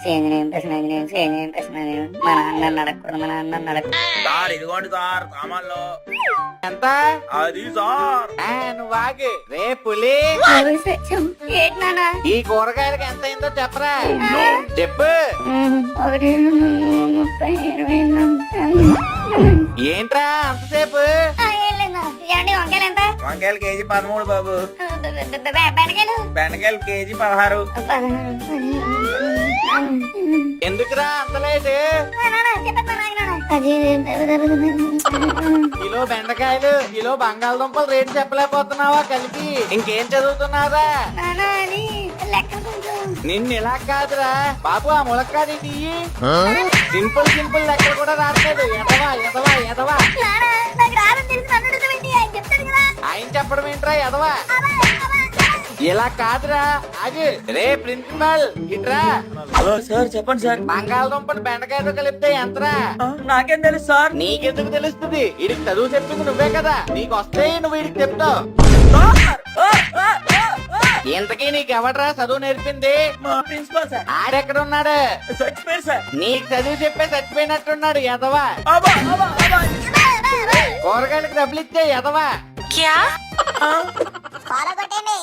మా నాన్న అడగకూడదు, మా నాన్న అడగకూడదు. సార్ ఇదిగోండి సార్ సామాన్లు. ఎంత అది సార్. నువ్వు ఆగు. రే పులి, ఏంటి నాన్న? ఈ కూరగాయలకి ఎంత అయిందో చెప్పరా. చెప్పు. 1, 30, 20. ఏంట్రా అంతసేపు? ఏమండి వంకాయలు ఎంత? వంకాయలు కేజీ 13 బాబు. బెండకాయలు బెండకాయలు కేజీ 16. ఎందుకురా అంత లేటు? కిలో బెండకాయలు, కిలో బంగాళదుంపలు రేటు చెప్పలేకపోతున్నావా కలిపి? ఇంకేం చదువుతున్నారా? నిన్ను ఇలా కాదురా బాబు, ఆ ములక్కాడి తీయి. సింపుల్ సింపుల్ లెక్కలు కూడా రాట్లేదు. ఎదవా ఎదవా ఎదవా. ఆయన చెప్పడం ఏంట్రా ఎదవా? ఇలా కాదురా, ఆగు. రే ప్రిన్సిపల్ ఇట్రా. సార్ చెప్పండి సార్. బంగాళదుంపలు బెండకాయలు కలిపితే ఎంతరా? నాకేం తెలుసు సార్. నీకెందుకు తెలుస్తుంది? వీడికి చదువు చెప్పింది నువ్వే కదా, నీకు వస్తే నువ్వు వీడికి చెప్తావు. ఇంతకీ నీకెవడరా చదువు నేర్పింది? మా ప్రిన్సిపల్ సార్. ఆడెక్కడ ఉన్నాడు? చచ్చిపోయారు సార్. నీకు చదువు చెప్పే చచ్చిపోయినట్టున్నాడు ఎదవా. కూరగాయలకు డబ్బులు ఇచ్చే ఎదవా. ఫాలో కొట్టండి.